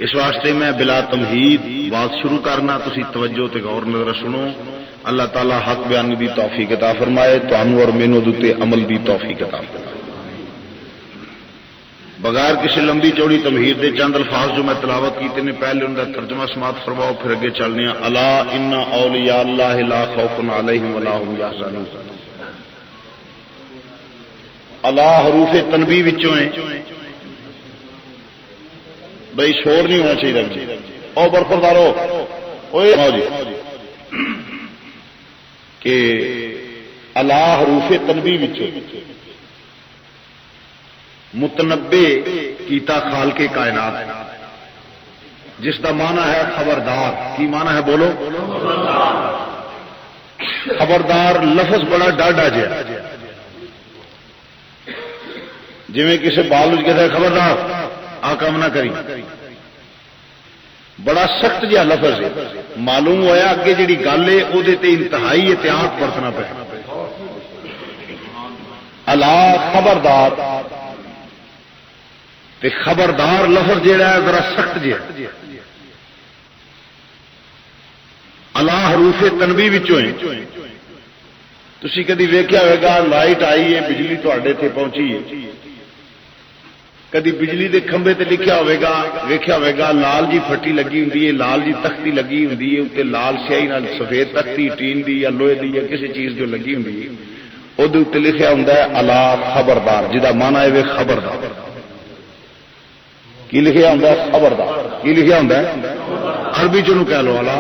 اس واسطے میں بلا تمہید بات شروع کرنا، تسی توجہ تے غور نظر سنو۔ اللہ تعالی حق بیان دی توفیق عطا فرمائے، تانوں اور مینوں دے عمل دی توفیق عطا فرمائے۔ بغیر کسی لمبی چوڑی تمہید دے چند الفاظ جو میں تلاوت کیتے نے، پہلے ان کا ترجمہ سماعت فرماؤ، پھر اگے چلنے ہیں۔ الا ان اولیاء اللہ لا خوف علیہم ولا هم یحزنون۔ الا حروف تنبیہ وچوں ہیں، بھائی شور نہیں ہونا چاہیے۔ او برخوردارو اوے جی کہ الا حروف تنبیہ وچوں متنبے کیتا خالق کائنات، جس کا معنی ہے خبردار۔ کی معنی ہے بولو؟ خبردار لفظ بڑا ڈاڈا جہا، جویں کسی بال کہتا ہے خبردار آ کام نہ کری، بڑا سخت جہا لفظ ہے۔ معلوم ہوا اگے جڑی گل ہے وہ انتہائی احتیاط برتنا پے۔ الا خبردار، تے خبردار لفظ جہا ہے ذرا سخت جہا۔ الا حروف تنبیہ وچوں ہیں۔ تسی کدی ویکھیا ہوئے گا لائٹ آئی ہے، بجلی تواڈے تے پہنچی ہے، کدی بجلی دے کھمبے تے لکھیا ہوئے گا، ویکھیا ہوئے گا لال جی پھٹی لگی ہوندی ہے، لال جی تختی لگی ہوندی ہے، تے لال سیاہی نال سفید تختی ٹین دی یا لوہے دی یا کسی چیز جو لگی ہوندی ہے، او دے اوتے لکھیا ہوندا ہے الا خبردار، جدا معنی ہے وے خبردار۔ کی لکھیا ہوندا ہے؟ خبردار۔ کی لکھیا ہوندا ہے؟ عربی چوں کہہ لو الا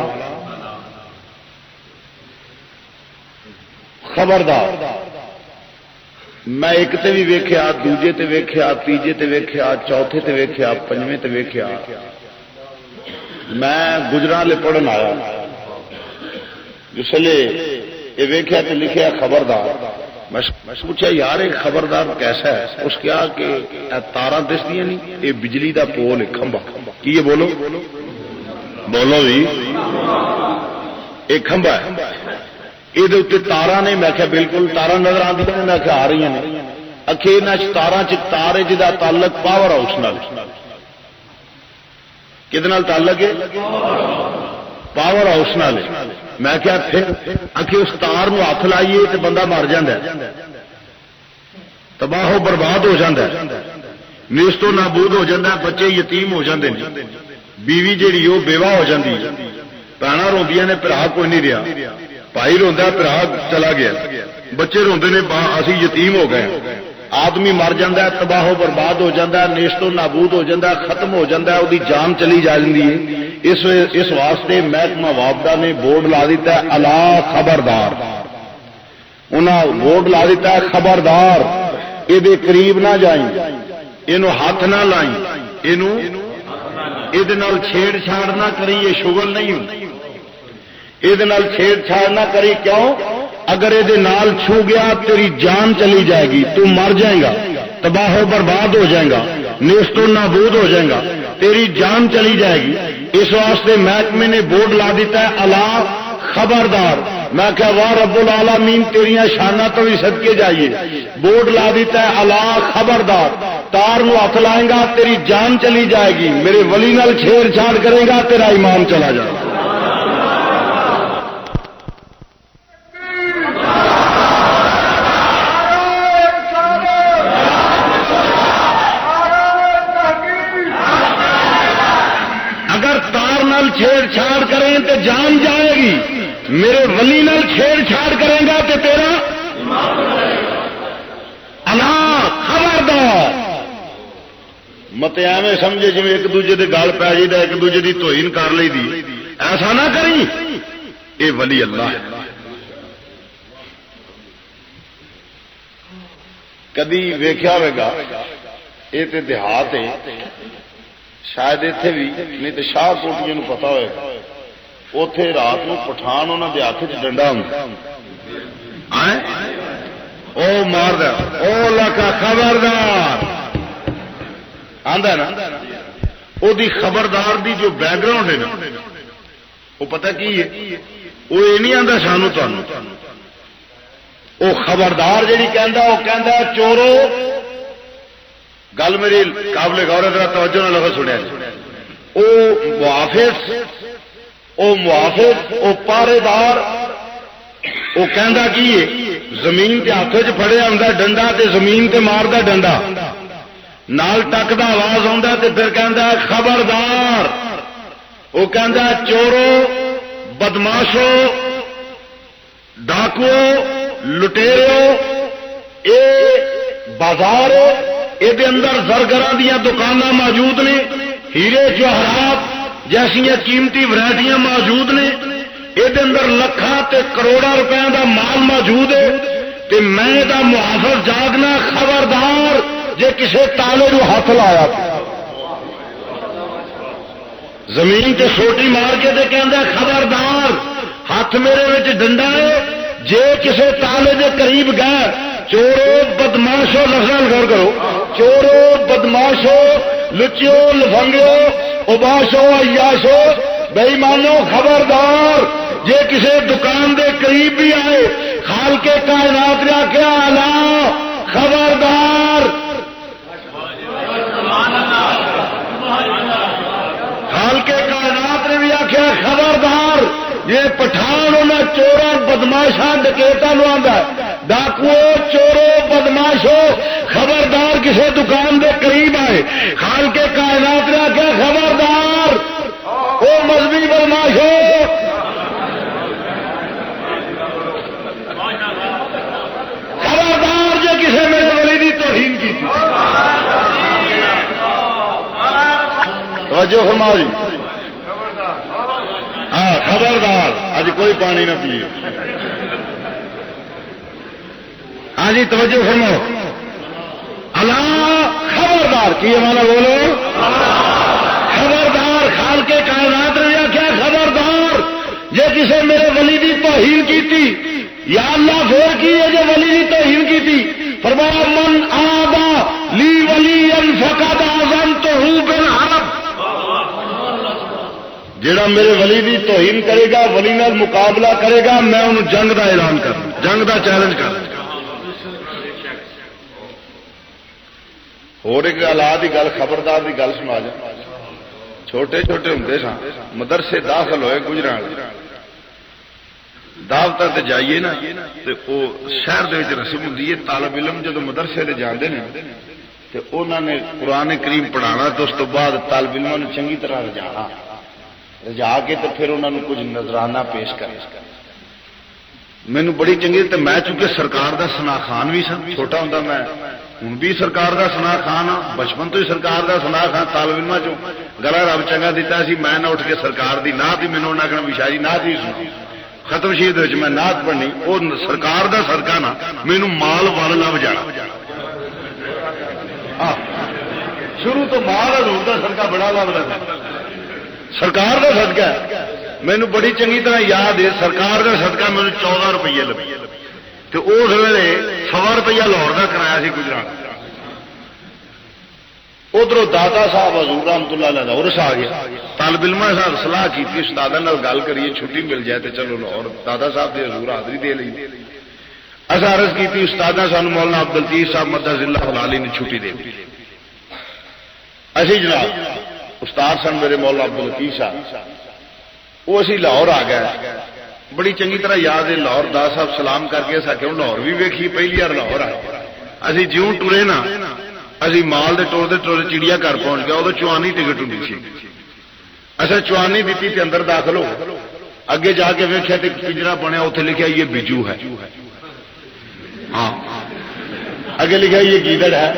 خبردار۔ میں ایک تے بھی ویکھیا، دوجے تے ویکھیا، تیجے تے ویکھیا، چوتھے تے ویکھیا، پنجویں تے ویکھیا۔ میں گجرالے پڑھن آیا، جس لے یہ ویکھیا تے لکھیا خبردار۔ میں پوچھا یار ایک خبردار کیسا ہے؟ اس کیا کہ تاراں دسدیاں نہیں، یہ بجلی دا پول ہے، کھمبا۔ کی یہ بولو بولو بھی، ایک کھمبا ہے، یہ تارا نے۔ میں کہا بالکل تارا نظر آتی ہیں، میں کہا آ رہی ہیں۔ اکھے تارا تار ہے جہاں تعلق پاور ہاؤس نال، کدے نال تعلق ہے؟ پاور ہاؤس نال۔ میں کہا پھر اکھے اس تار نو ہاتھ لائیے تو بندہ مر جاندا ہے، تباہ و برباد ہو جاندا ہے، نیست و نابود ہو جاندا ہے، بچے یتیم ہو جاندے ہیں، بیوی جیڑی وہ بیوہ ہو جاندی ہے، بھੈਣਾਂ روندیاں نے بھرا کوئی نہیں رہا، بھائی روندا بھرا چلا گیا، بچے روندے نے اسی یتیم ہو گئے، آدمی مر جاندا ہے، تباہ و برباد ہو جاندا ہے، نیست و نابود ہو جاندا ہے، ختم ہو جاندا ہے، وہ جان چلی جاندی ہے۔ اس واسطے محکمہ وابڈا نے بورڈ لا دیتا ہے الا خبردار۔ انہاں بورڈ لا دیتا ہے خبردار، یہ قریب نہ جائیں، یہ ہاتھ نہ لائیں، یہ چھیڑ چھاڑ نہ کری، یہ شغل نہیں ہوتی، یہ چھیڑ چھاڑ نہ کری۔ کیوں؟ اگر یہ نال چھو گیا تیری جان چلی جائے گی، تو مر جائے گا، تباہ و برباد ہو جائے گا، نیست و نابود ہو جائے گا، تیری جان چلی جائے گی۔ اس واسطے محکمے نے بورڈ لا دیتا ہے الا خبردار۔ میں کہا واہ رب العالمین تیریاں شاناں تو بھی صدقے جائیے، بورڈ لا دیتا ہے الا خبردار، تار نو ہاتھ لائے گا تیری جان چلی جائے گی، میرے ولی نال چھیڑ چھاڑ کرے گا تیرا ایمان چلا جائے گا۔ چھیڑ چھاڑ کریں تو جان جائے گی، میرے ولی نال چھیڑ چھاڑ کریں گا تو تیرا الا خبردار۔ مت ایویں سمجھے جی ایک دوجے دے گل پی جائے، ایک دوجے دی توہین کر لی دی، ایسا نہ کریں، اے ولی اللہ ہے۔ کدی ویکھیا ہوئے گا، یہ تے دیہات ہے، شاید اتنے بھی نہیں تو شاہ کوٹیاں پتا ہوئے گا، اتے رات کو پٹھان انہوں کے ہاتھ ڈنڈا ہوں او مار دیا، او لکا خبردار آندا نا، وہ خبردار دی جو بیک گراؤنڈ ہے نا، وہ پتہ کی ہے، وہ یہ نہیں آتا سانو تمہیں، وہ خبردار جی کہ چورو، گل میری قابل غور ہے، توجہ نہ لفظ سنیا، او محافظ او پارے دار وہ کہندا کی ہے زمین کے ہاتھ چ پھڑیا ہوندا ڈنڈا تے زمین تے ماردا ڈنڈا نال ٹک دا آواز آندا تے پھر کہندا خبردار وہ کہندا چورو بدماشو ڈاکو لٹیرو اے بازار یہ اندر زرگراں دیاں دکاناں موجود نے ہیرے جواہرات جیسیاں قیمتی ورائٹیاں موجود نے یہ اندر لکھاں تے کروڑاں روپے دا مال موجود ہے تے میں دا محافظ جاگنا خبردار جے کسے تالے نو ہاتھ لایا زمین تے سوٹی مار کے تے کہندا خبردار ہاتھ میرے وچ ڈنڈا ہے جے کسے تالے دے قریب گئے چورو بدماشو لفظ غور کرو چورو بدماشو لچیو لفنگیو اباشو عیاشو بے ایمانو خبردار جے کسے دکان دے قریب بھی آئے خالق کائنات نے آخیا اعلی خبردار خالق کائنات نے بھی آخیا خبردار یہ پٹھان انہیں چوراں بدماشاں ڈکیتاں نو آندا ہے ڈاکو چورو بدماشو خبردار کسے دکان دے قریب آئے خالق کائنات نے آخیا خبردار او مذہبی بدماشو خبردار جو کسے میرے ولی دی توہین کی تھی توجہ فرماؤ جی ہاں خبردار اج کوئی پانی نہ پیے ہاں جی توجہ فرماؤ اللہ خبردار کی مانا بولو خبردار خالق کے کائنات نے کیا خبردار یہ کسی میرے ولی دی توہین کی تھی یا اللہ پھر کی ہے جو ولی دی توہین کی تھی فرمایا من آبا لی ولی فقد آذنتہ بالحرب جڑا میرے ولی دی توہین کرے گا ولی نال مقابلہ کرے گا میں انہوں جنگ دا اعلان کروں جنگ دا چیلنج کروں اور ایک اللہ دی گل خبردار دی گل سنا جا چھوٹے چھوٹے ہوندے سن مدرسے داخل ہوئے گجران دعوتاں تے جائیے نا تے او شہر دے وچ رسم ہوندی ہے طالب علم جدو مدرسے تے جاندے نے تے انہاں نے قرآن کریم پڑھانا تے اس تو بعد طالب علماں نوں چنگی طرح رجا کے تے پھر انہاں نوں کچھ نذرانہ پیش کرنا مینوں بڑی چنگی تے میں چونکہ سرکار دا ثنا خان بھی سا چھوٹا ہوندا میں ہوں بھی سرکار دا ثنا خان ہاں بچپن تو ہی سرکار دا ثنا خان طالب علماں چوں گلا رب چنگا دیتا سی میں نہ اٹھ کے سرکار دی نعت ہی مینوں انہاں کہنا بھی شاعری نعت ہی سنا ختم شہید وچ میں نعت پڑھنی او سرکار دا صدقہ نا مینوں مال ول لب جانا شروع تو مال حضور دا صدقہ بڑا لبدا سرکار دا صدقہ مینوں بڑی چنگی طرح یاد ہے سرکار دا صدقہ مینوں 14 روپیے لبے تے اس ویلے 100 روپیہ لاہور دا کرایا سی گجرات ادھر دادا صاحب حضور رحمت اللہ علیہ عرس آ گیا طالب علم صاحب صلاح کی استاد گل کریے چھٹی مل جائے تو چلو لاہور دادا صاحب کی حضور حاضری دے لی اصل عرض کی استاد سانو مولانا عبد الطیف صاحب مدد اللہ علی نے چھٹی دے دی اسی جناب استاد سن میرے مولانا عبد الطیف صاحب وہ اسی لاہور آ گئے بڑی چنگی طرح یاد ہے لاہور دادا صاحب سلام کر کے سکے لاہور بھی ویکھی پہلی بار لاہور آئے اسی جیوں ٹرے نا اسی مال دے ٹورتے ٹورتے چڑیا گھر پہنچ گیا ادو چوانی ٹکٹ ہوں سی اچھا چوانی دیتی تے اندر داخل ہو اگے جا کے ویکیا تے پنجرا بنیا اتنے لکھا یہ بجو ہے ہاں اگے لکھا یہ گیدڑ ہے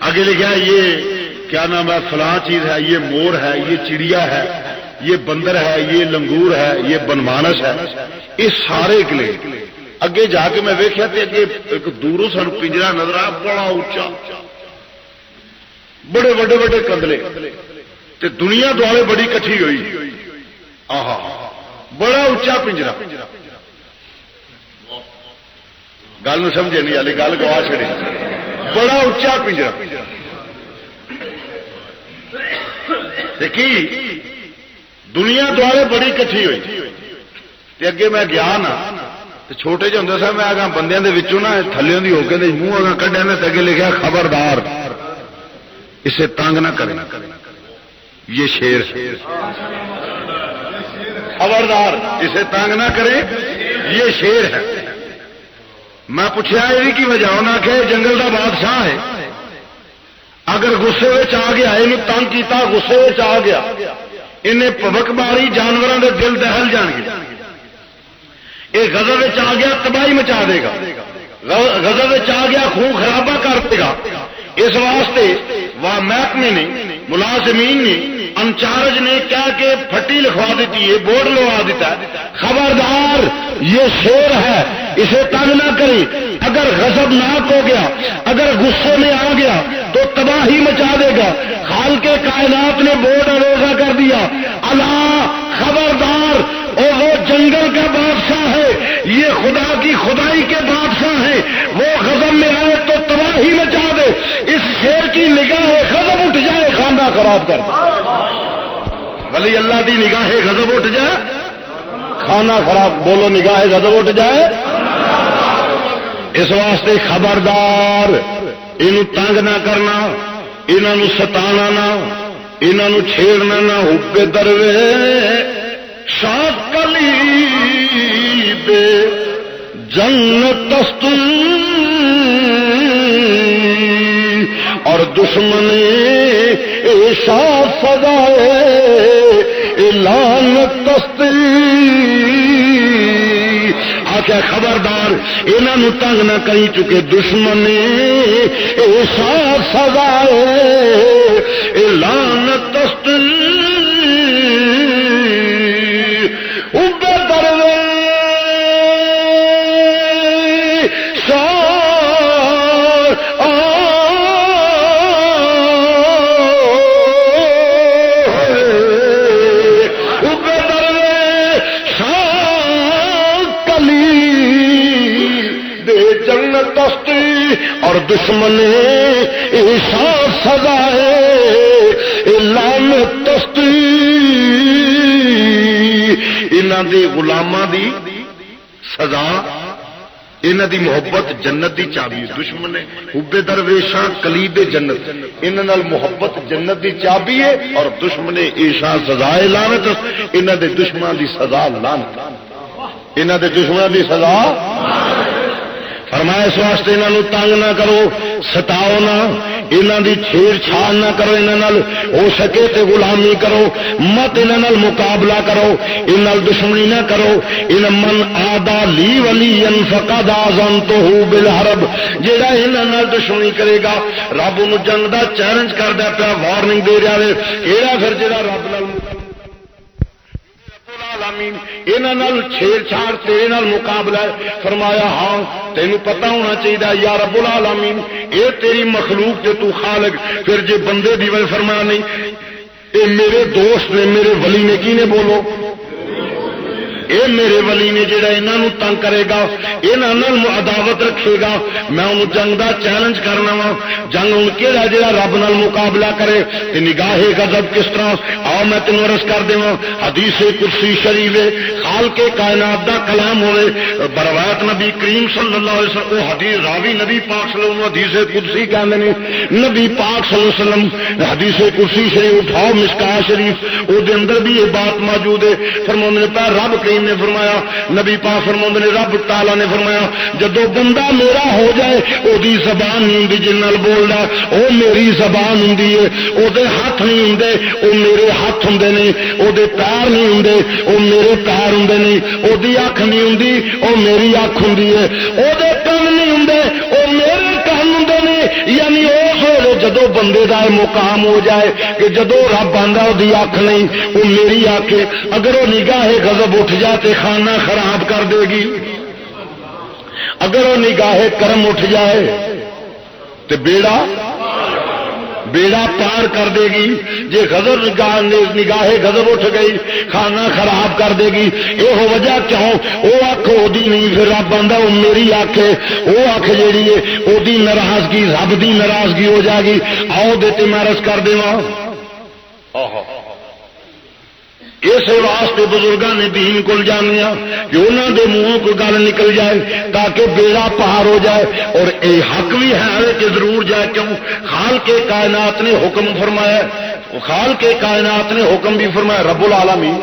اگے لکھا یہ کیا نام ہے فلاں چیز ہے یہ مور ہے یہ چڑیا ہے یہ بندر ہے یہ لنگور ہے یہ بنمانس ہے یہ سارے کلے اگے جا کے میں ویکیا تے اگے ایک دوروں سن پنجرا نظر آیا بڑا اچا بڑے بڑے بڑے کندلے تے دنیا دوالے بڑی کٹھی ہوئی آہا بڑا اچا پنجرا گل سمجھے نہیں والی گل گوا چڑی بڑا اچا پنجرا کی دنیا دوالے بڑی کٹھی ہوئی تے اگے میں گیا نا چھوٹے جو ہوں سر میں آگا بندیاں دے وچوں نا تھلیوں دی ہو کے منہ آگا کڈیا نے اگے لکھا خبردار اسے تنگ نہ کرے یہ شیر ہے، خبردار اسے تنگ نہ کرے، یہ شیر ہے۔ میں پوچھا یہ کی وجہ، انہوں نے کہ جنگل کا بادشاہ ہے، اگر غصے آ گیا، یہ تنگ کیتا، غصے آ گیا، انہیں پبک ماری، جانوروں کے دل دہل جان گے، یہ غضب آ گیا تباہی مچا دے گا، غضب آ گیا خون خرابہ کر دے گا۔ اس واسطے وہ محکمے نے، ملازمین نے، انچارج نے کہہ کے پھٹی لکھوا دیتی ہے، بورڈ لگوا دیتا ہے، خبردار یہ شیر ہے، اسے تنگ نہ کرے، اگر غضب ناک ہو گیا، اگر غصے میں آ گیا تو تباہی مچا دے گا۔ خالق کائنات نے بورڈ روزہ کر دیا، اللہ خبردار، اور وہ جنگل کا بادشاہ ہے، یہ خدا کی خدائی کے بادشاہ ہیں، وہ غضب میں آئے تو تباہی مچا دے، اس شیر کی نگاہ غضب اٹھ جائے خانہ خراب کر دے۔ ولی اللہ دی نگاہ غضب اٹھ جائے کھانا خراب، بولو نگاہ غضب اٹھ جائے۔ اس واسطے خبردار، انہوں تنگ نہ کرنا، انہوں ستانا نہ، انہوں چھیڑنا نہ، حب درویش کلی بے جنت است اور دشمن ایشا سزائے لعنت است۔ آخیا خبردار انہوں تنگ نہ کری، چکے دشمن ایشا سزائے لعنت است۔ اور دشمن ایسا سزائے لعنت است۔ انہاں دے غلاماں دی سزا، انہاں دی محبت جنت دی چابی، دشمن حب درویشاں کلید جنت، انہاں نال محبت جنت دی چابی ہے، اور دشمن ایسا سزائے لعنت، انہاں دے دشمناں دی سزا لعنت، انہاں دے دشمناں دی سزا۔ فرمایا اس واسطے انہوں تنگ نہ کرو، ستاؤ نہ، انہوں دی چھیڑ چھاڑ نہ کرو، انہوں ہو سکے تے غلامی کرو، مت انہوں مقابلہ کرو، انہوں دشمنی نہ کرو۔ ان من آدا لی ولی فقد آذنتہ بالحرب، جیڑا انہوں دشمنی کرے گا رب انہوں جنگ دا چیلنج کردا پیا، وارننگ دے رہا ہے، کیڑا پھر جیڑا رب نال انہوں چھیڑ چھاڑ تیرے نال مقابلہ ہے۔ فرمایا ہاں تینوں پتہ ہونا چاہیے یا رب العالمین اے تیری مخلوق تے تو خالق، پھر جے بندے دی وجہ فرمایا نہیں اے میرے دوست نے، میرے ولی نے، کی نے بولو، اے میرے ولی نے جڑا انہوں تنگ کرے گا، انہوں عداوت رکھے گا، میں انہوں جنگ دا چیلنج کرنا وا۔ جنگ ان کیڑا جڑا رب نال مقابلہ کرے تے نگاہ غضب کس طرح، آؤ میں تینوں عرض کر دیواں، حدیث قدسی شریف خالق کائنات دا کلام ہوئے، بروایت نبی کریم صلی اللہ علیہ وسلم، وہ حدیث راوی نبی پاک صلی اللہ علیہ وسلم حدیث قدسی کہندے نے، نبی پاک صلی اللہ علیہ وسلم حدیث قدسی شریف اٹھاؤ مشکاہ شریف، او دے اندر بھی یہ بات موجود ہے۔ فرماندے نے پہ رب کریم نے فرمایا، نبی پاک فرماندے نے رب تعالی نے فرمایا جدو بندہ میرا ہو جائے او دی زبان نہیں ہوندی جن نال بولدا، او میری زبان ہوندی ہے، او دے ہاتھ نہیں ہوندے او میرے ہاتھ ہوندے نے، او دے پیر نہیں ہوندے او میرے پیر ہوندے نے، او دی اکھ نہیں ہوندی او میری اکھ ہوندی ہے، او دے کان نہیں ہوندے او میرے کان ہوندے نے۔ یعنی اس ویلے جدو بندے دا مقام ہو جائے کہ جدو رب آندا او دی اکھ نہیں او میری اکھ ہے، اگر وہ نگاہ غضب اٹھ جائے تے خانہ خراب کر دے گی، اگر وہ نگاہ کرم اٹھ جائے تے بیڑا پار کر دے گی، جے غضب نگاہ غضب اٹھ گئی خانہ خراب کر دے گی۔ یہ وجہ کیوں، وہ اکھ دی نہیں، پھر رب آندا وہ میری اکھ ہے، وہ اکھ جیڑی ہے وہ ناراضگی رب دی ناراضگی ہو جائے گی۔ آؤ دیتے میں عرض کر دیواں، اس واسطے بزرگاں نے دین کول جانیا کہ انہوں دے منہوں کوئی گل نکل جائے تاکہ بیڑا پار ہو جائے، اور اے حق بھی ہے کہ ضرور جائے، کیوں خالق کائنات نے حکم فرمایا وہ خالق کے کائنات نے حکم بھی فرمایا رب العالمین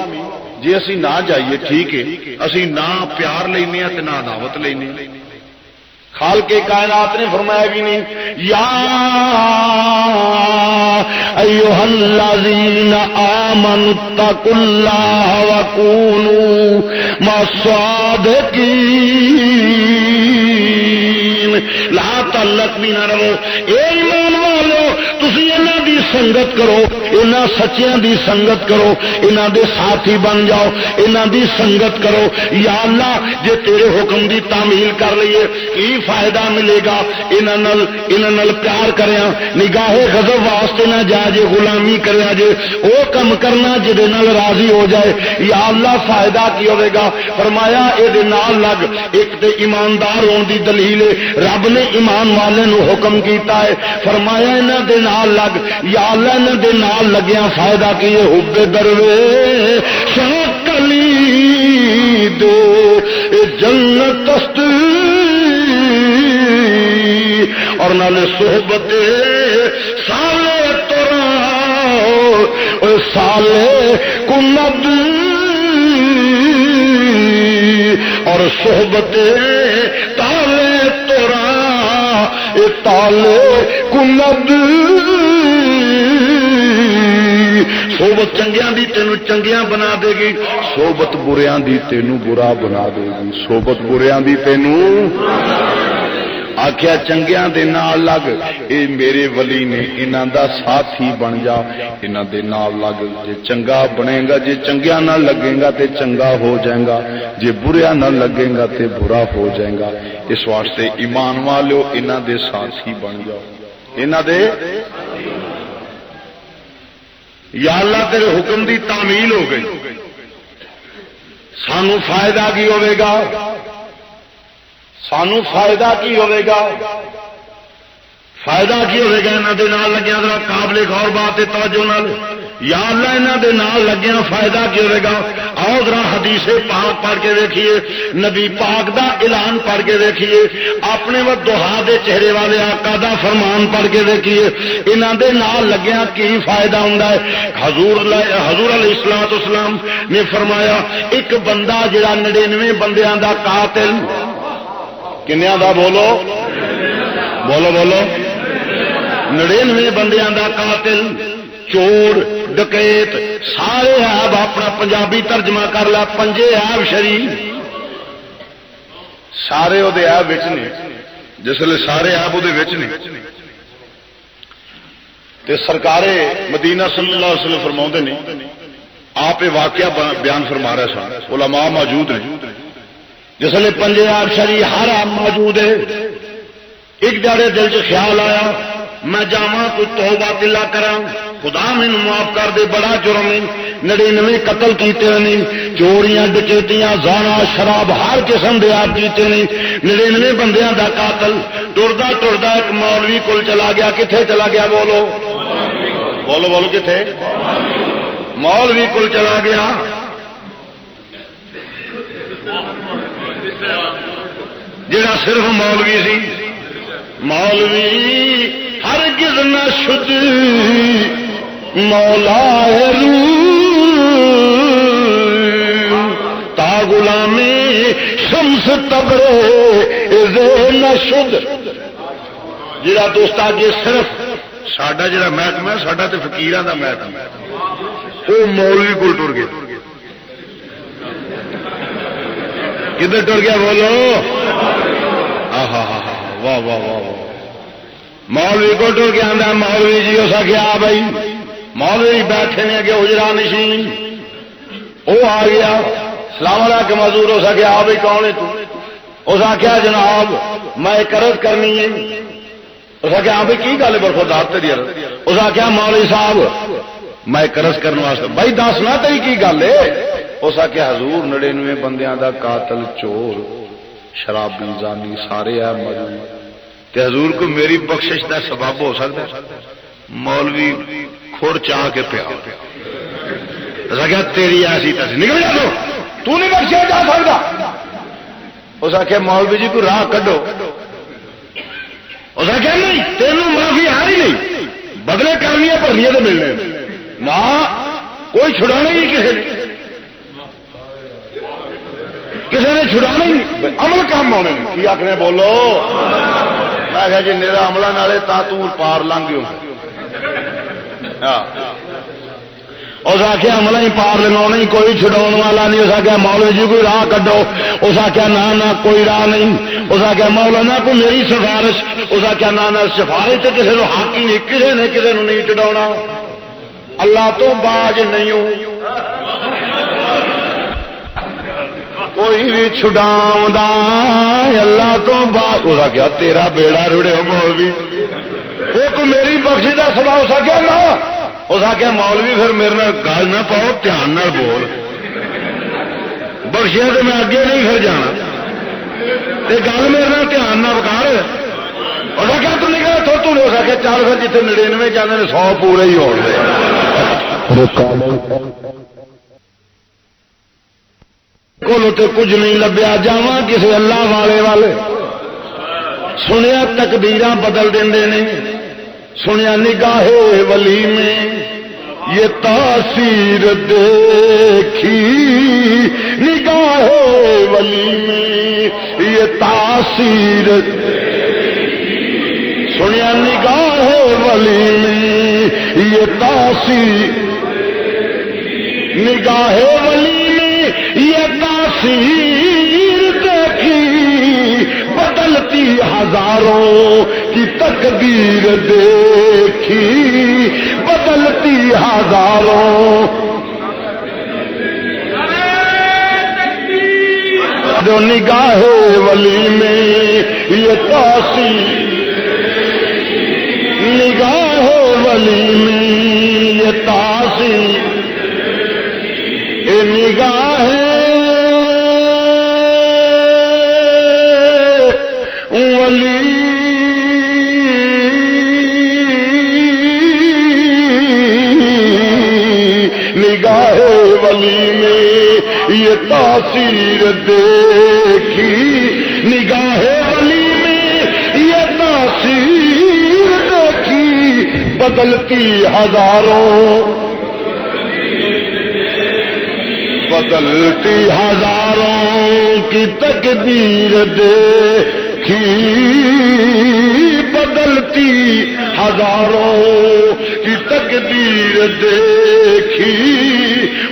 جی اسی نہ جائیے ٹھیک ہے اسی نہ پیار لینے تے نہ دعوت لینے خالق کے کائنات نے فرمایا بھی نہیں یا ایھا الذین آمنوا اتقوا اللہ وکونوا مع الصادقین لا تعلق بھی نہ رہو اے ایمان والو تسی انہاں دی سنگت کرو انہاں سچیاں دی سنگت کرو انہاں دے ساتھی بن جاؤ انہاں دی سنگت کرو یا اللہ جے تیرے حکم دی تعمیل کر لئیے کی فائدہ ملے گا انہاں نال پیار کریاں نگاہ غضب واسطے نہ جا جے غلامی کریا جے او کم کرنا جے نال راضی ہو جائے یا اللہ فائدہ کی ہوے گا فرمایا اے دے نال لگ ایک تے ایماندار ہون دی دلیل ہے رب نے ایمان والے نو حکم کیتا ہے فرمایا انہاں دے نال لگ یا اللہ انہاں دے نال لگیاں فائدہ کی حب درویش کلی دو جنت است اور نالے صحبت سالے تورا سالے کند اور صحبت تالے تورا تالے کند صحبت چنگیاں دی تینوں چنگیاں بنا دے گی صحبت بریاں دی تینوں برا بنا دے گی صحبت بریاں دی تینوں آخیا چنگیاں دے نال لگ اے میرے ولی نے انہاں دا ساتھی بن جا انہاں دے نال لگ جے چنگا بنے گا جے چنگیاں نال لگے گا تے چنگا ہو جائے گا جے بریا نال لگے گا تے برا ہو جائے گا اس واسطے ایمان والو انہاں دے ساتھی بن جاؤ انہاں دے یا اللہ تیرے حکم دی تعمیل ہو گئی سانو فائدہ کی ہوے گا سانو فائدہ کی ہوے گا فائدہ کی ہوے گا انہاں دے نال لگیا ذرا قابل غور بات ہے توجہ نال یا اللہ انہاں دے نال لگیا فائدہ کی ہوے گا آؤ ذرا حدیث پاک پڑھ کے دیکھیے نبی پاک دا اعلان پڑھ کے دیکھیے اپنے وضحا دے چہرے والے آقا دا فرمان پڑھ کے دیکھیے انہاں دے نال لگیا کی فائدہ ہوندا ہے حضور علیہ الصلوۃ والسلام نے فرمایا ایک بندہ جڑا 99 بندیاں دا قاتل کنیاں دا بولو بولو بولو 99 بندیاں دا قاتل چور ڈکیت سارے عیب اپنا پنجابی ترجمہ کر لا پنجے عیب شریف سارے وہ عیب وچ نے جسے سارے عیب وہ تے سرکار مدینہ صلی اللہ علیہ وسلم فرماؤندے نے آپ یہ واقعہ بیان فرما رہے سن علماء موجود ہیں جسے پنجے عیب شریف ہر عیب موجود ہے ایک جاڑے دل چ خیال آیا میں جاواں کوئی توبہ دلا کراں خدا مینو معاف کر دے بڑا جرم ہے 99 قتل کیتے نہیں چوریاں ڈکیتیاں زانا شراب ہر قسم دے آپ کیتے نہیں 99 بندیاں دا قاتل ٹردا ٹردا ایک مولوی کول چلا گیا کتھے چلا گیا بولو بولو بولو کتھے مولوی کول چلا گیا جڑا صرف مولوی سی مولوی ہرگز نہ شد مولا تا غلامی شمس تبرے نہ شد جڑا دوست آگے صرف ساڈا جڑا محکمہ ساڈا تے فقیراں دا محکمہ وہ مولوی کول ٹر گیا کدھر ٹر گیا بولو واہ واہ واہ واہ مولوی کو ٹر کے آدھا مولوی جی اس آخیا بھائی مولوی بیٹھے نے کہ اجرا نشین وہ آ گیا سلام علیکم حضور اس آخیا بھائی کون ہے تو اس آخیا جناب میں ایک عرض کرنی ہے اس آخیا ہاں بھائی کی گل ہے برخودار تیری عرض اس آخیا مولوی صاحب میں ایک عرض کرنے واسطے بھائی دسنا تیری کی گل ہے اس آخیا حضور 99 بندیاں دا قاتل چور شرابی زانی سارے ہے موجود تے حضور کو میری بخشش دا سبب ہو سکتا ہے مولوی کھور چاہ کے پیا تیری ایسی تیسی نکل جا تو نہیں بخشیا جا سکتا اس آخیا مولوی جی کو راہ کڈو اس آخیا نہیں تینوں معافی آ ہی نہیں بدلے کرنی ہے بھرنی تو ملنے نہ کوئی چھڑانا ہی کسی نے، کسی نے چھڑانا ہی نہیں، عمل کام آنے کی آخنے بولو. میں کہا جی میرا عملہ نالے تا تو پار لنگ گیوں. اس آخیا عملہ ہی پار لگاؤ نہیں، کوئی چھڈاؤ والا نہیں. اس آخیا مولوی جی کوئی راہ کڈو. اس آخیا نہ کوئی راہ نہیں. اس آخیا مولانا کوئی میری سفارش. اس آخیا نہ سفارش تو کسی کو حق ہی نہیں، کسی نے کسی کو نہیں چھڈاؤنا. اللہ تو باز نہیں ہوں کوئی بھی چھڈاؤں اللہ تو باز. اس آخیا تیرا بیڑا رڑے مولوی وہ کوئی میری بخشی کا سوا. اس آخیا نہ. اس آخیا مولوی پھر میرے گل نہ پاؤ، دھیان نال بول، بخشیا تو میں اگے نہیں پھر جانا، گل میرے دھیان نہ بکار. اس آخیا تو نکلا تو نے. اس آخیا چل پھر جیتے 99 جانے 100 پورے ہی ہو گئے. کولو تے کچھ نہیں لبیا، جاواں کسی اللہ والے سنیا تقدیراں بدل دیندے نے. سنیا نگاہ ولی میں یہ تاثیر دیکھی، نگاہ ولی میں یہ تاثیر، سنیا نگاہ ولی میں یہ تاثیر، نگاہ ولی میں یہ تاثیر دیکھی، بدلتی ہزاروں کی تقدیر دیکھی، بدلتی ہزاروں. جو نگاہ ولی میں یہ تاثیر، نگاہ ولی میں یہ تاثیر، نگاہ ولی نگاہ ولی میں یہ تاثیر دیکھی، نگاہ ولی میں یہ تاثیر دیکھی، بدلتی ہزاروں، بدلتی ہزاروں کی تقدیر دیکھی، بدلتی ہزاروں کی تقدیر دیکھی.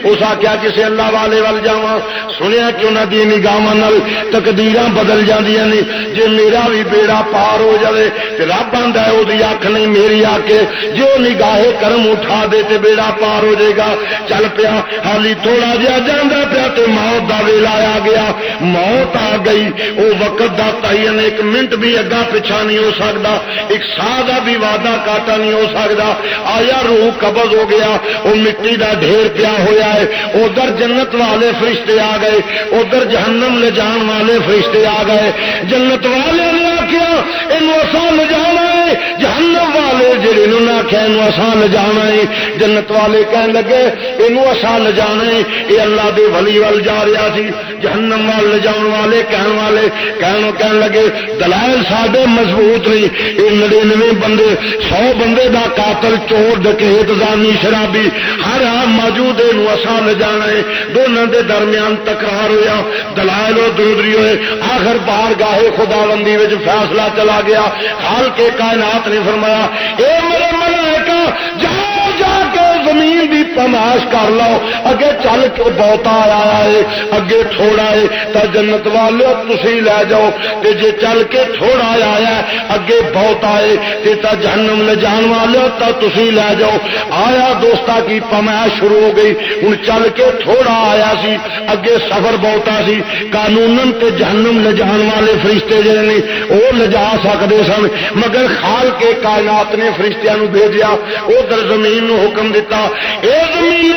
اس آخیا کسی اللہ والے وال جاواں، سنیا کہ انہاں دی نگاہاں نال تقدیراں بدل جاندیاں نے. جے میرا بھی بیڑا پار ہو جائے تے رب آندا ہے اودی اکھ نہیں میری اکھ، جے نگاہ کرم اٹھا دے تے بیڑا پار ہو جائے گا. چل پیا حالی تھوڑا جہا جاندا پیا تے موت دا ویلا آ گیا، موت آ گئی. او وقت دا تعین ایک منٹ بھی اگا پیچھا نہیں ہو سکتا، ایک سا دا بھی وعدہ کاٹا نہیں ہو سکتا. آیا روح قبض ہو گیا، وہ مٹی دا ڈھیر پیا ہوا ہے. ادھر جنت والے فرشتے آ گئے، ادھر جہنم لے جان والے فرشتے آ گئے. جنت والے نے آخیا یہ اساں لے جانا ہے، جہنم والے جڑے نے آخیا یہ اساں لے جانا ہے. جنت والے کہن لگے یہ اساں لے جانا ہے، یہ اللہ دے ولی وال جا رہا سی. جہنم وال لے جان والے کہن لگے دلائل ساڈے مضبوط نہیں. یہ 99 بندے 100 بندے دا قاتل چور ڈکیت زانی شرابی ہر موجود ہے اساں لے جانا ہے. دونوں دے درمیان تکرار ہویا، دلائل و درودری ہوئے. آخر بار گاہے خداوندی وچ فیصلہ چلا گیا. حال کے کائنات نے فرمایا اے میرے ملائکہ جاؤ جا کے زمین دی تماش کر لو، اگے چل کے بہتا آیا ہے اگے تھوڑا ہے تا جنت والے تسی لے جاؤ، تے جے چل کے تھوڑا آیا ہے اگے بہتا ہے تے تا جہنم لے جان والے تا تسی لے جاؤ. آیا دوستا کی پمائش شروع ہو گئی. ہن چل کے تھوڑا آیا سی اگے سفر بہتا سی. قانوناً تے جہنم لے جان والے فرشتے جڑے نے وہ لے جا سکتے سن، مگر خال کے کائنات نے فرشتیاں نو بھیجیا. ادھر زمین نو حکم دیتا اے زمین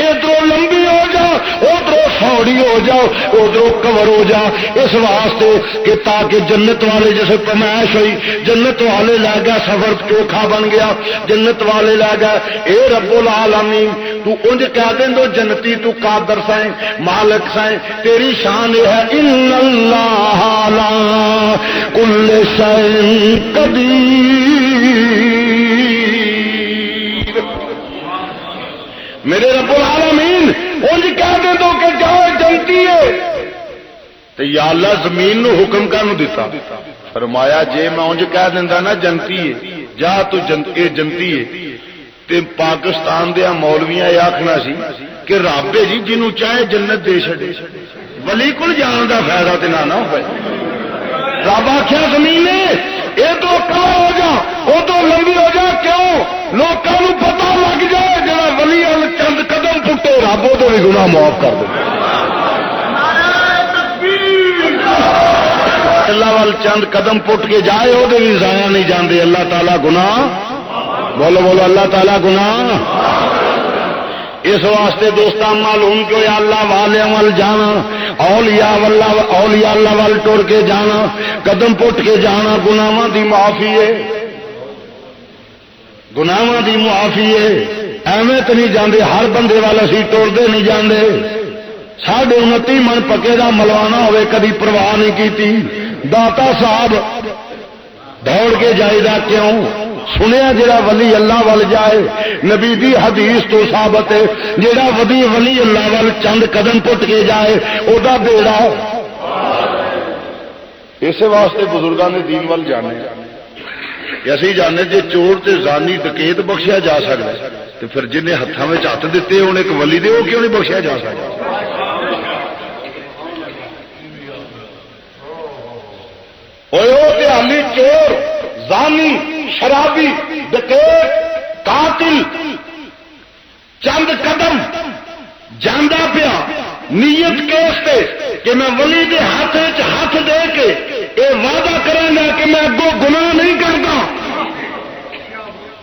ادھر لمبی ہو جا، ادھر سوڑی ہو جا، ادھر کور ہو جا، اس واسطے کہ تاکہ جنت والے جیسے پمائش ہوئی جنت والے لے گیا، سفر چوکھا بن گیا. جنت والے لے گیا. اے رب العالمین تو انج کہہ دیں دو جنتی تو قادر سائیں مالک سائیں، تیری شان یہ ہے ان اللہ علی کل شیء قدیر. میرے رب العالمین انج کہہ دے دو کہ جاؤ جنتی ہے تو یا اللہ زمین نو حکم کانو دیتا؟ فرمایا جے میں انج کہہ دینا نا جنتی ہے جا تو جنتی ہے تے پاکستان دیا مولویاں یہ آخنا سی کہ رب ہے جی جنوں چاہے جنت دے چھڑے ولی کول جان دا فائدہ تے نہ ہوئے رب آخیا زمین یہ تو کم ہو جا وہ تو لمبی ہو جا کیوں لوگوں کو پتا لگ جائے جا ولی چند قدم پٹے رب وہ بھی گناہ معاف کر دے اللہ وال چند قدم پٹ کے جائے وہ بھی ضائع نہیں جاندے اللہ تعالیٰ گناہ بولو بولو اللہ تعالیٰ گناہ اس واسطے دوستان معلوم کہ یا اللہ والے وال جانا اولیاء اللہ وال ٹر کے جانا قدم پٹ کے جانا گناہاں دی معافی ہے گناہاں دی معافی ہے ایویں تو نہیں جاندے ہر بندے وال اسی ٹرتے نہیں جاندے 29.5 من پکے دا ملوانا ہوئے کدی پرواہ نہیں کیتی داتا صاحب دوڑ کے جائے گا کیوں سنیا جڑا ولی اللہ وال جائے نبی دی حدیث تو ثابت ہے جڑا ولی اللہ وال چند قدم پٹ کے جائے او دا بیڑا اس واسطے بزرگاں نے دین وال جانے اسی جانے جے چور تے زانی ڈکیت بخشیا جا سکتا تو پھر جنہیں ہاتھوں میں ہاتھ دیتے انہیں ایک ولی دے وہ کیوں نہیں بخشیا جا سکتا حالی چور زانی شرابی ڈکیت قاتل چند قدم جانا پیا نیت کیس تے کہ میں ولی دے ہاتھ دے کے یہ وعدہ کروں گا کہ میں اگوں گناہ نہیں کرتا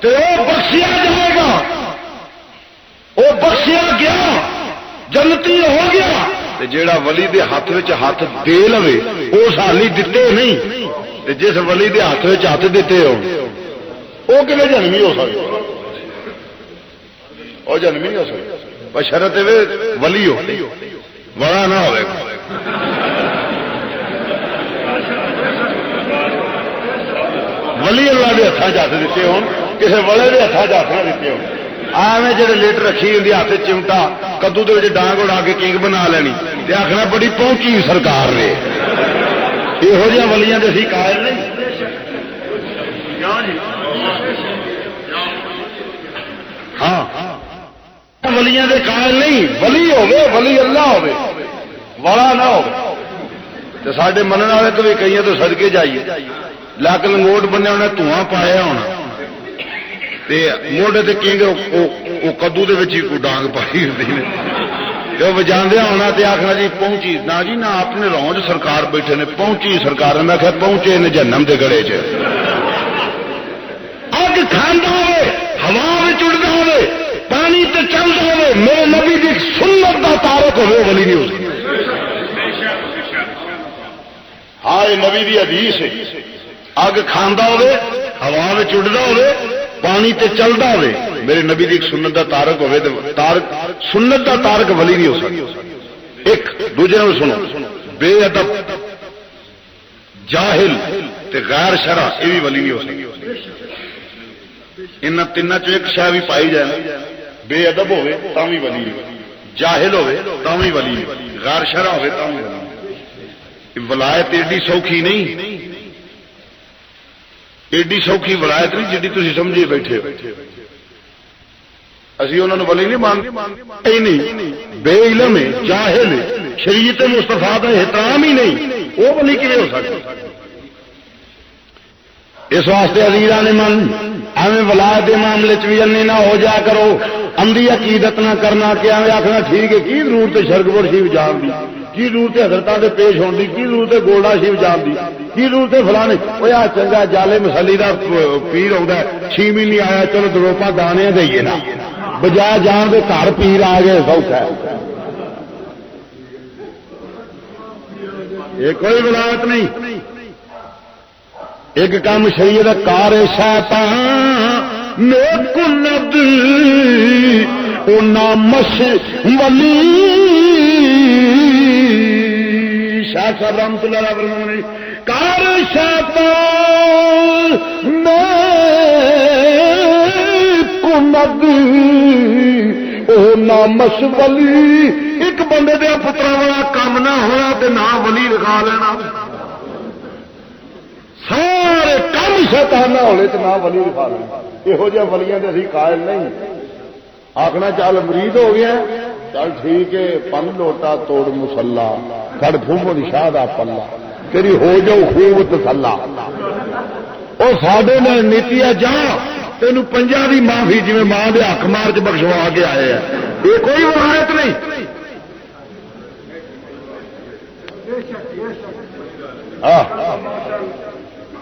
تو وہ بخشیا جائے گا وہ بخشیا گیا جنتی ہو گیا جیڑا ولی دے ہاتھ دے لوے اس حالی دیتے نہیں جس ولی دے ہاتھ دیتے ہو وہ کبھی جنمی ہو سکتا وہ جنمی نہیں ہو سکتا بشرط ولی ہو بڑا نہ ہوئے ولی اللہ کے ہاتھ ہاتھ دیتے ہو کسی والے کے ہاتھ دیتے ہو ایویں جڑے لیٹ رکھی ہوں ہاتھ چمٹا کدو دے ڈانگ اڑا کے کنگ بنا لینی تے آخنا بڑی پہنچی سرکار نے یہو جہاں ولیاں دے اسی قائل نہیں ہاں ولیاں دے قائل نہیں ولی ہوے ولی اللہ ہوے والا نہ ہو تے ساڈے منن والے تو بھی کئی تو صدقے جائیے لک لنگوٹ بنیا انہیں دھواں پایا ہونا موڈے تے کنگ کدو دے وچ ہی ڈانگ پائی ہوتی وجاندیا ہونا تے آخنا جی پہنچی نہ جی نہ اپنے رونج سرکار بیٹھے نے پہنچی سرکار میں کہ پہنچے نے جہنم دے گڑے چ اگ کھانا ہوئے ہوا میں چڑھتا ہوئے پانی تے چلتا ہوئے میرے نبی دی سنت دا تارک ہوئے ولی نہیں ہو سکتا ہاں یہ نبی دی حدیث ہے اگ کھانا ہوئے ہوا میں چڑھتا ہوئے پانی تے چلتا ہوئے میرے نبی دی ایک سنت دا تارک ہوئے سنت دا تارک ولی نہیں ہو سکتا ایک دوجے نے سنو بے ادب جاہل تے غیر شرع یہ بھی ولی نہیں ہو سکتا ان تین چ ایک شے بھی پائی جائے بے ادب ہوئے تا بھی ولی جاہل ہوئے تا بھی ولی غیر شرع ہوئے تا بھی ولی ولایت ایڈی سوکھی نہیں ایڈی سوکھی ولایت نہیں جی تھی سمجھے بیٹھے اسی انہوں نے ولی نہیں مانتے نہیں بے علم ہے جاہل ہے شریعت مصطفیٰ کا احترام ہی نہیں وہ ولی کیوں ہو سکتا اس واسطے عزیزاں نے من ایویں ولایت کے معاملے بھی انے نہ ہو جایا کرو اندھی عقیدت نہ کرنا کہ ایویں آخنا ٹھیک ہے کی ضرورت ہے شرکپور شریف جان دی کی ضرورت ہے حضرتوں کے پیش ہونے کی کی ضرورت ہے گولڈا شریف جان دی کی ضرورت ہے فلانے وہ آ چنگا جالے مسلی کا پیر آتا ہے 6 مہینے آیا چلو دروپا دانے دئیے نا بجائے جان کے گھر پیر آ گئے سوکھا ہے یہ کوئی ولایت نہیں ایک کام شریعت کار شیطان کلد مش ولی شاہ صاحب رحمت اللہ علیہ فرمانے کار شیطان کلد نامش ولی، ایک بندے دے پترا والا کام نہ ہونا تے نام ولی لکھا لینا، سارے کام شیطان نہ ہونے تے نام ولی لکھا لینا۔ یہو جہاں ولیاں دے اسی قائل نہیں، آخنا چل مرید ہو گیا چل ٹھیک ہے، پن لوٹا توڑ مسلا کڑ پھومو دی شاہ دا پلا تیری ہو جاؤ خوب تسلا۔ اور ساڈے نے نیتی جا تینوں پنجا دی معافی جی ماں دے حق مار کے بخشوا کے آئے ہیں، یہ کوئی روایت نہیں۔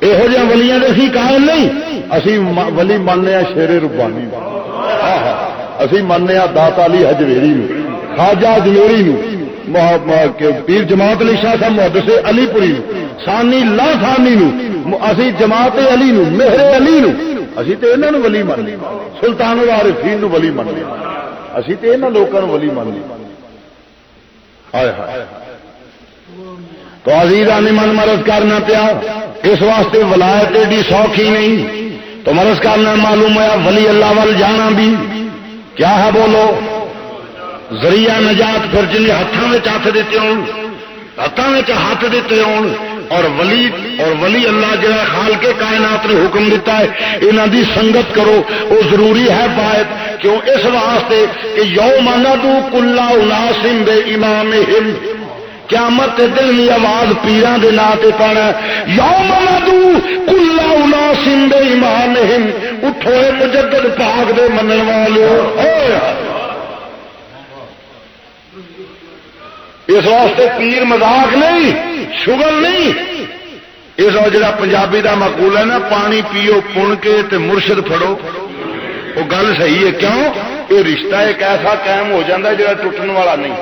یہو جہاں ولیاں دے اسی قائل نہیں، اسی ولی ماننے شیر ربانی، اسی ماننے داتا علی حجویری نو، خواجہ اجمیری نو، پیر جماعت علی شاہ صاحب محدث علی پوری نو، ثانی لا ثانی نو، اسی جماعت علی نو، مہر علی نو، اسی تے انہاں نو ولی ماننے، سلطان العارفین نو ولی ماننے، اسی تے انہاں لوکاں نو ولی ماننے۔ ہائے ہائے تو عزیزان من مرض کرنا پیا، اس واسطے ولایت ایڈی سوکھی نہیں، تو مرض کرنا معلوم ہوا ولی اللہ وال جانا بھی کیا ہے، بولو ذریعہ نجات۔ پھر جن ہاتھوں میں ہاتھ دیتے ہون، ہاتھوں میں ہاتھ دیتے ہون، اور ولی اللہ جڑا خالق کائنات نے حکم دیتا ہے انہاں دی سنگت کرو، وہ ضروری ہے بات کیوں؟ اس واسطے کہ یوم ندعو کل اناس بامامہم، قیامت کے دن کی آواز پیران دے نام تے پانا، یوم ندعو کل اناس بامامہم، اٹھو اے مجدد پاک دے منن والو۔ اس واسطے پیر مذاق نہیں، شغل نہیں۔ اس جڑا پنجابی دا مقول ہے نا، پانی پیو پن کے تے مرشد پھڑو، وہ گل صحیح ہے۔ کیوں؟ یہ رشتہ ایک ایسا قائم ہو جاتا ہے جڑا ٹوٹن والا نہیں۔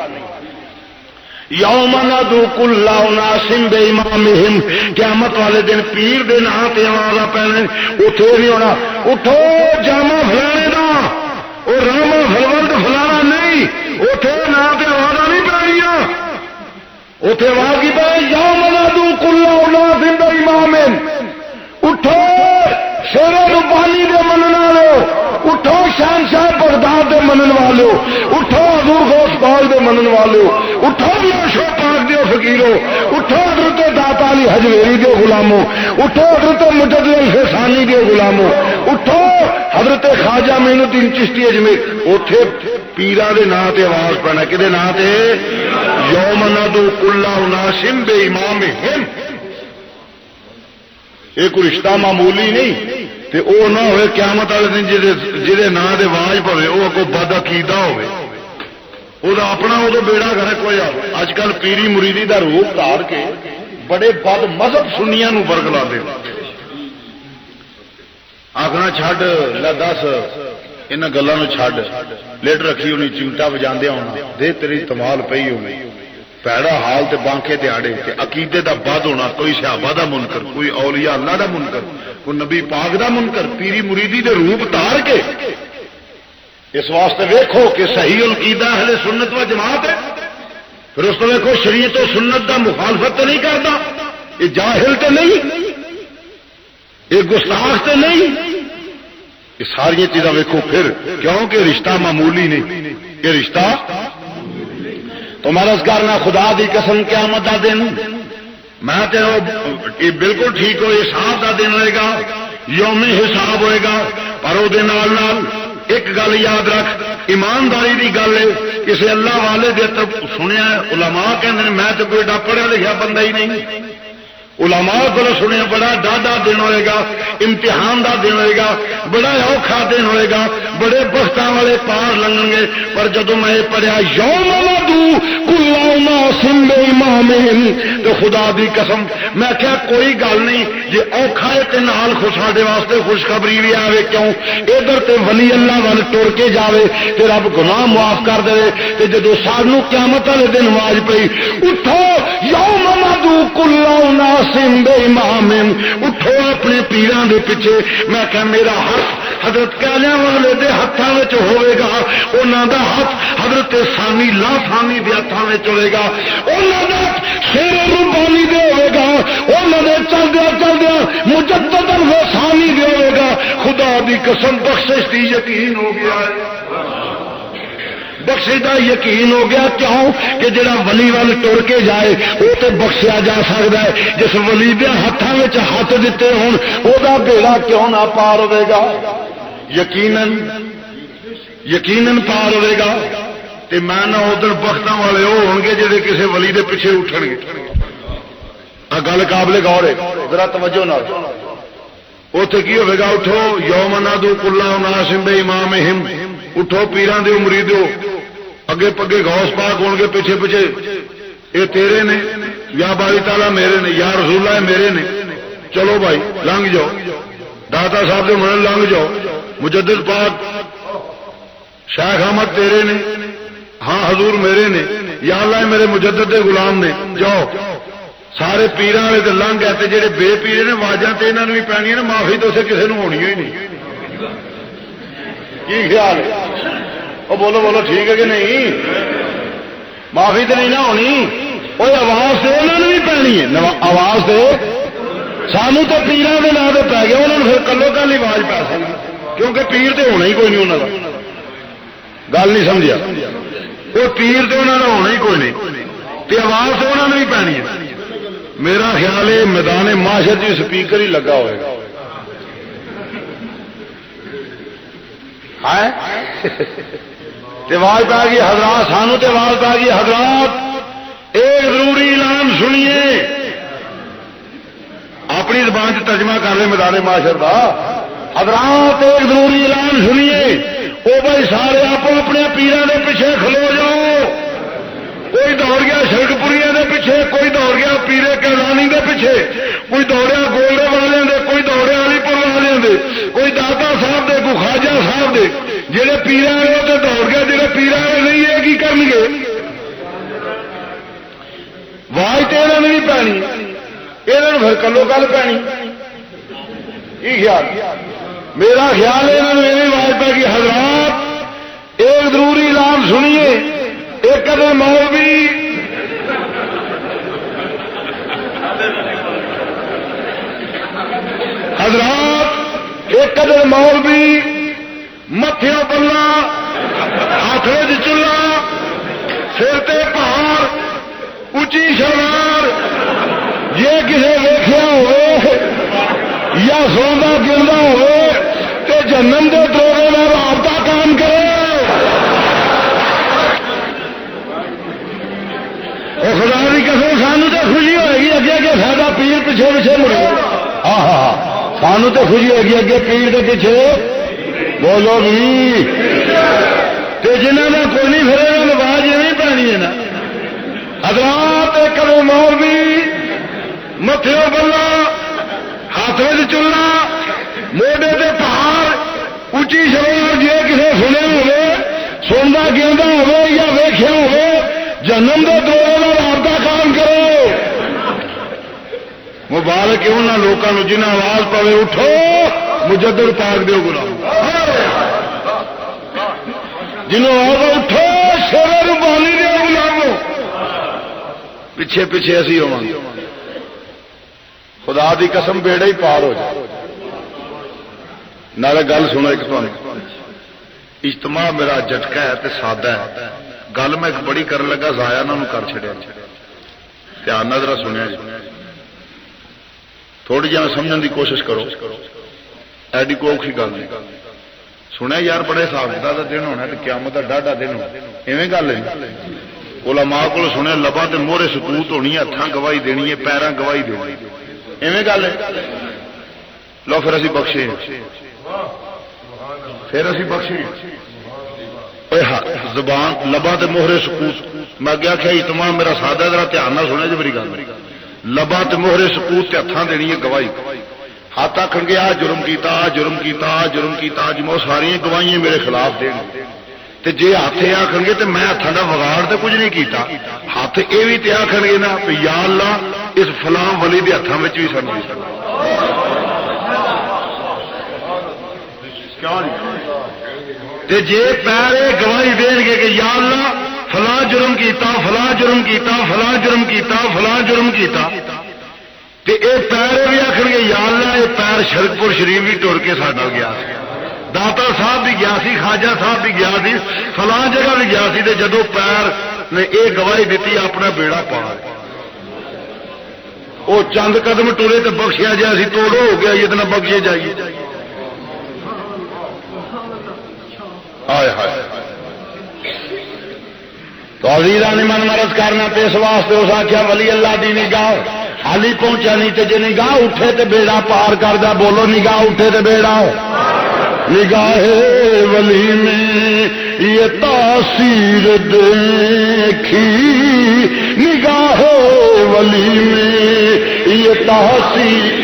یوم ندعو کل اناس بامامہم، قیامت والے دن پیر دے نام تے آواز پہنے، اٹھے نہیں ہونا اٹھو جامع فلانے دا، اور راما فلورد فلانا نہیں، اٹھے نام تے آواز نہیں پہنیا، اتے آواز کی پہ یوم ندعو کل اناس بامامہم، اٹھو شیر ربانی دے منن والو، اٹھو شہنشاہ بغداد دے منن والو، اٹھو حضور غوث پاک دے منن والو، اٹھو شو پاک دیو فقیرو، اٹھو حضرت داتا علی حجویری دیو غلامو، اٹھو حضرت مجدد الفسانی دیو غلامو، اٹھو حضرت خواجہ معین الدین چشتی اجمیر، اوتھے پیران دے نام تے آواز پڑنا، کدے نام تے یوم ندعو کل اناس بامامہم۔ یہ کوئی رشتہ معمولی نہیں، تے او نہ ہوئے قیامت والے دن جہے نام دے آواز پوے وہ اگوں بد عقیدہ ہوئے، وہ اپنا وہ بیڑا گھر کوئی آ۔ اج کل پیری مریدی دا روپ دھار کے بڑے بد مذہب سنیاں نو برگلا دے، آخنا چھڈ لے دس انہاں گلاں نو چھڈ، لیٹ رکھی ہونی چمٹا بجاندیا ہونا، دے تیری تمال پئی ہونی، پیڑا حال تے بانکے دیاڑے تے عقیدے دا بد ہونا، کوئی صحابہ دا منکر، کوئی اولیاء اللہ دا منکر، کوئی نبی پاک دا منکر، پیری مریدی دے روپ دھار کے۔ اس واسطے ویکھو کہ صحیح العقیدہ اہل سنت و جماعت ہے، پھر اس کو ویکھو شریعت و سنت دا مخالفت تو نہیں کرتا، یہ جاہل تو نہیں، یہ گستاخ تو نہیں، یہ ساری چیزاں ویکھو پھر، کیونکہ رشتہ معمولی نہیں، یہ رشتہ تو مرض کرنا خدا دی قسم قیامت دا دن میں تیرو یہ بالکل ٹھیک ہو، حساب دا دن ہوئے گا، یوم حساب ہوئے گا، پر وہ دن نال ایک گل یاد رکھ، ایمانداری دی گل ہے، کسی اللہ والے دے تک سنیا علماء کہندے میں تو کوئی ایڈا پڑھیا لکھا بندہ ہی نہیں، علماء کو سنیا بڑا ڈاڈا دن ہوئے گا، امتحان دا دن ہوئے گا، بڑا اوکھا دن ہوئے گا، بڑے بختاں والے پار لنگن گے، پر جدو میں یہ پڑھیا یوم ندعو کل اناس بامامہم، تو خدا دی قسم میں کیا کوئی گل نہیں جی اوکھا ہے تے نال ساڈے واسطے خوشخبری بھی آوے، کیوں ادھر تے ولی اللہ ول ٹر کے جاوے تے رب گناہ معاف کر دے، تے جدو سانو قیامت والے دن آواز پئی اٹھو یوم ندعو کل اناس بامامہم، اٹھو اپنے پیران دے پیچھے، میں کہ میرا ہاتھ حضرت کالیاں والے دے ہاتھاں وچ ہوئے گا، انہاں دا ہاتھ حضرت ثانی لا ثانی دے ہاتھاں وچ ہوئے گا، انہاں دا شیر ربانی دے ہوئے گا، انہاں دے چلدیاں چلدیاں مجدد الفسانی دے ہوئے گا۔ خدا دی قسم بخشش دی یقین ہو گیا ہے، بخشش دا یقین ہو گیا. کیوں کہ جڑا ولی وال ٹر کے جائے وہ تو بخشیا جا سکتا ہے. جس ولی دے ہاتھوں میں ہاتھ دیتے ہون وہ بیڑا کیوں نہ پار ہوے گا؟ یقیناً پار ہوے گا. تے میں نہ ادھر بختاں والے وہ ہون گے جڑے کسے ولی دے پیچھے اٹھن گے. گل قابل غور ہے، ذرا توجہ نال. اوتھے کی ہوے گا؟ اٹھو یوم نادو کل اناس بامامہم، اٹھو پیراں دے مریدو، اگے پگے غوث پاک ہون گے، پیچھے پیچھے اے تیرے نے یا باری تعالیٰ میرے نے یا رسول اللہ میرے نے. چلو بھائی لنگ جاؤ، داتا صاحب دے من لنگ جاؤ. مجدد پاک شیخ احمد تیرے نے، ہاں حضور میرے نے، یا اللہ میرے مجدد دے غلام نے. جاؤ سارے پیراں والے تے لنگ گئے. جڑے بے پیر نے واجاں تے انہاں نوں بھی پینی نا، معافی تو اسے کسے نوں ہونی ہی نہیں. کی خیال ہے؟ وہ بولو بولو ٹھیک ہے کہ نہیں؟ معافی تو نہیں نہ ہونی. وہ آواز سے انہوں نے بھی پینی ہے. آواز سے سانو تو پیراں دے نام پہ پی گیا، انہوں نے پھر کلو کل آواز پی سکتی، کیونکہ پیر تو ہونا ہی کوئی نہیں. انہوں کا گل نہیں سمجھا؟ وہ پیر تو انہوں نے ہونا ہی کوئی نہیں، تو آواز تو انہوں نے بھی پینی ہے. میرا خیال ہے میدان معاشر جی سپیکر ہی لگا ہوئے گا. آواز پا گئی حضرات، سانو تے آواز پا گئی حضرات. ایک ضروری اعلان سنیے، اپنی زبان سے ترجمہ کر لیں میدان معاشر کا. حضرات ایک ضروری اعلان سنیے. وہ بھائی سارے آپ اپنے پیروں کے پیچھے کھلو جاؤ. کوئی دوڑ گیا شرک پوریا کے پیچھے، کوئی دوڑ گیا پیرے کیلانی کے پیچھے، کوئی دوڑیا گولڈے والے دے، کوئی دوڑیا علی پور والے دے، کوئی داتا صاحب دے، کوئی خواجہ صاحب دے. جہے پیرے والے وہ تو دوڑ گیا، جہے پیرے والے نہیں ہے کی کرن گے؟ واج تو یہاں نے بھی پینی، یہاں پھر کلو کل پینی. کی خیال؟ میرا خیال ہے یہاں نے آواز پہ گئی. حضرات ایک ضروری اعلان سنیے. ایک کدے مولوی حضرات ایک کدے مولوی متھیوں پلا، ہاتھ چلا، سر تے پہاڑ، اچھی شلوار، یہ کسی ویخیا ہوئے یا سوندا گردا ہوئے تو جنم دے دورے کا رابطہ کام کرے. خدا کی قسم سانو تو خوشی ہوئے گی اگے اگے سارا پیر پیچھے پیچھے مڑے. ہاں ہاں سانو تو خوشی ہوئے گی اگے پیر کے پیچھے بولو بھی. جنہوں نے کوئی نہیں پھر آواز نہیں پینی ہے نا. حضرات کرو مولوی متھیوں بلا، ہاتھ میں چلنا، موڈے تے پہاڑ، اچھی شلوار، جی کسی سنے ہوئے، سنتا گیندا ہوئے یا ویخیا ہوئے، جنم دے دورے کا رابطہ کام کرو. مبارک انہوں لوگوں جنہ آواز پوے اٹھو مجدد پاک دیو غلام، جنہوں آواز اٹھو شیر ربانی دیو غلامو. پیچھے پیچھے اسی ہوں خدا دی قسم بیڑے ہی پار ہو جائے. نالے گل سنو ایک تمہیں اجتماع میرا جٹکا ہے تے سادہ ہے. گل میں ایک بڑی کرن لگا ضائع نہ کر چھڑیا. دھیان نال ذرا سنیا جی، تھوڑی جی سمجھن دی کوشش کرو. ایڈی کوئی اوکھی گل نہیں. سنیا یار بڑے حساب کتاب کا دن ہونا قیامت کا ڈاڈا دن ہونا، ایویں گل ہے. علماء کو سنیا لباں تے موہرے سکوت ہونی ہے، ہاتھاں گواہی دینی ہے، پیراں گواہی دینی، ایویں گل ہے. لو پھر اسی بخشے، پھر اسی بخشے. زبان لباں تے موہرے سکوت. میں کیا کہ اجتماع میرا سادہ ذرا دھیان نہ سنیا جی میری گل. لباں تے موہرے سکوت تے ہاتھاں دینی ہے گواہی. ہاتھ آخر گے آ جرم کیتا، آ جرم کیتا، آ جرم کیتا، جی وہ ساری گواہیاں میرے خلاف دین. تے جے ہاتھ یہ آخر گے تو میں ہاتھوں کا وگاڑ تو کچھ نہیں کیتا. ہاتھ یہ بھی تے آخر گے نا یا اللہ اس فلاں ولی دے ہاتھوں میں بھی سن تے جے پیرے گواہی دین گے کہ یا اللہ فلاں جرم کیتا، فلاں جرم کیتا، فلاں جرم کیتا، فلاں جرم کیتا، تے اے پیرے بھی آخر گے یا اللہ یہ پیر شرکپور شریف بھی ٹر کے ساڈا گیا. داتا صاحب بھی گیا سی، خواجہ صاحب بھی گیا سی، فلاں جگہ بھی گیا سی، جدو پیر نے یہ گواہی دیتی اپنا بیڑا پار، وہ چند قدم ٹرے تو بخشیا جائے سی، توڑو ہو گیا اتنا بخشے جائیے. ہائے ہائے تو عزیزاں نے من مرض کرنا تے اس واسطے اس آخیا ولی اللہ دی نگاہ حالی پہنچا نہیں تے جے نگاہ اٹھے تے بیڑا پار کر دا. بولو نگاہ اٹھے تے بیڑا. نگاہ ولی میں یہ تاثیر دیکھی، نگاہ ولی میں یہ تاثیر.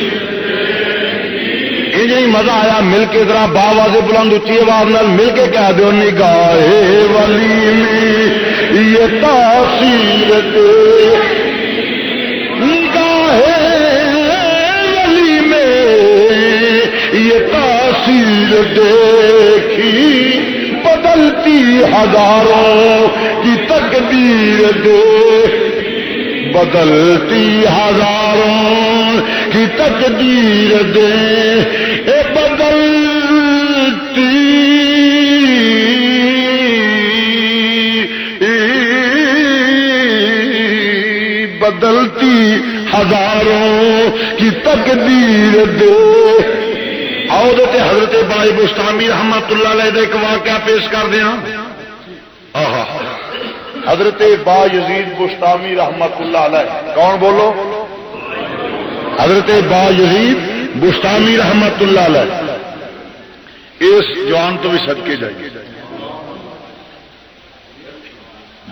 یہ مزہ آیا مل کے ذرا باواز بلند اچھی آواز نال مل کے کہہ دو نگاہ ولی میں یہ تاثیر نگاہ ولی میں یہ تاثیر دیکھی، بدلتی ہزاروں کی تقدیر دے، بدلتی ہزاروں کی تقدیر دے، اے بدلتی بدلتی ہزاروں کی تقدیر دے. آؤ دیتے حضرت بائی بستامی رحمت اللہ علیہ کا ایک واقعہ پیش کر دیا. حضرت با یزید بستامی رحمت اللہ علیہ، کون بولو؟ حضرت با یزید بستامی رحمت اللہ علیہ. اس جوان تو بھی صدقے جائیے.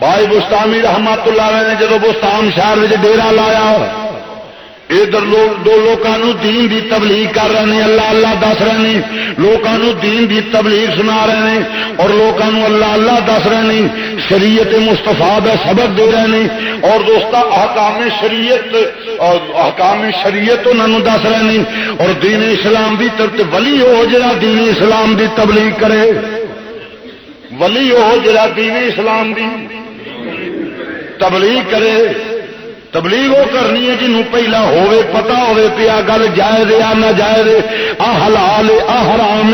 بھائی بستامی رحمت اللہ علیہ نے جدو بستان شہر میں ڈیرا لایا، ادھر لوگ دو لوگوں دین دی تبلیغ کر رہے ہیں، اللہ اللہ دس رہے ہیں، لوگوں دین دی تبلیغ سنا رہے ہیں اور لوگوں اللہ اللہ دس رہے ہیں، شریعت مصطفیٰ دا سبق دے رہے ہیں اور دوستا احکام شریعت انہوں دس رہے ہیں اور دین اسلام دی ترتیب. ولی ہو جڑا دین اسلام دی تبلیغ کرے، ولی ہو جڑا دین اسلام دی تبلیغ کرے. تبلیغ وہ کرنی ہے جنہوں پہلا ہوئے پتا ہوئے پیا گل جائز یا نہ جائز، آ حلال آ حرام.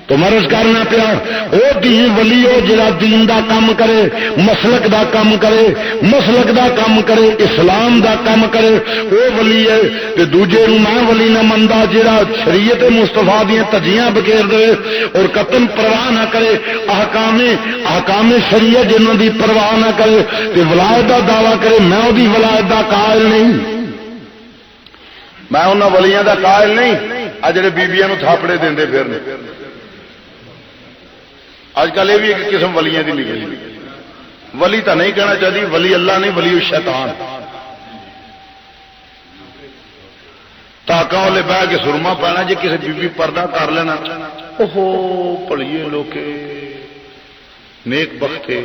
تو مرض کرنا پیا وہ دین ولی ہو جڑا دین دا کام کرے، مسلک دا کام کرے، مسلک دا کام کرے، اسلام دا کام کرے، وہ ولی ہے. تے دوجے نوں میں ولی نہ مندا جڑا شریعت مصطفیٰ دیاں تجیاں بکیر دے اور قطن پرواہ نہ کرے، احکام شریعت جنہاں دی پرواہ نہ کرے تے ولایت دا دعویٰ کرے میں او دی ولایت دا قائل نہیں، میں انہاں ولیاں دا قائل نہیں. آ جڑے بیبیاں نوں تھاپڑے دیندے پھرنے، آج کل یہ بھی ایک قسم ولیاں دی نکلی. ولی تو نہیں کہنا چاہتی، ولی اللہ نہیں، ولی شیطان. تاکہ والے بہ کے سرما پینا جی کسی بی پردہ کر لینا، اوہو پڑھیے لوگ نیک بختے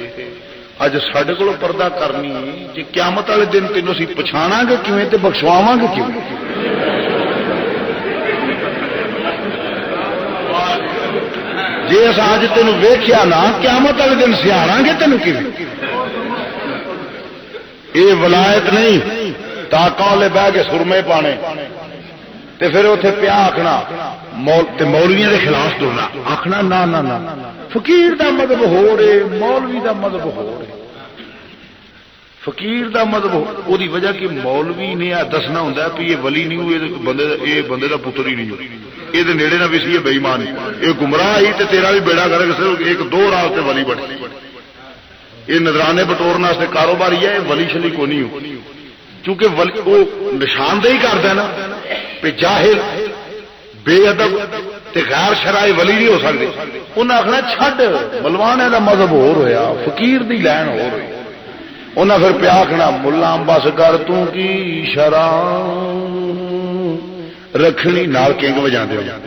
اج سڈے کو پردہ کرنی جی قیامت والے دن تینوں اسی پچھانا گے کیویں تے بخشواواں گے کیویں؟ جی اص اج تینوں ویکھیا نا قیامت والے دن سیاڑاں گے تینوں کیویں؟ یہ ولایت نہیں. تاکہ والے بہ کے سرمے پانے تے پھر اتنے پیا آخنا مولویاں دے خلاف ٹرنا، آخنا نہ نہ نہ فقیر دا مذہب ہو رہے، مولوی دا مذہب ہو رہے. فقیر دا مذہب وہ وجہ کہ مولوی نے دسنا ہوں بھی یہ ولی نہیں ہوئے، بندے دا پتر ہی نہیں ہو، یہ نیڑے نہ بھی سی، یہ بےمان یہ گمراہ ہی تے تیرا بھی بیڑا کرے. ایک دو رات تے ولی بنے، یہ نظرانے بٹورنے واسطے کاروبار ہی ہے، ولی شلی کو نہیں ہو. چونکہ وہ نشاندہی کرتا ہے نا کہ جاہل بے ادب تے غیر شرعی ولی نہیں ہو سکتے. انہیں آخنا چھڈ بلوانے کا مذہب ہو رہا، فقیر دی لین ہو رہی. انہیں پھر پیا آخنا ملا بس کر توں کی شرع رکھنی نال کنگ وجا دے.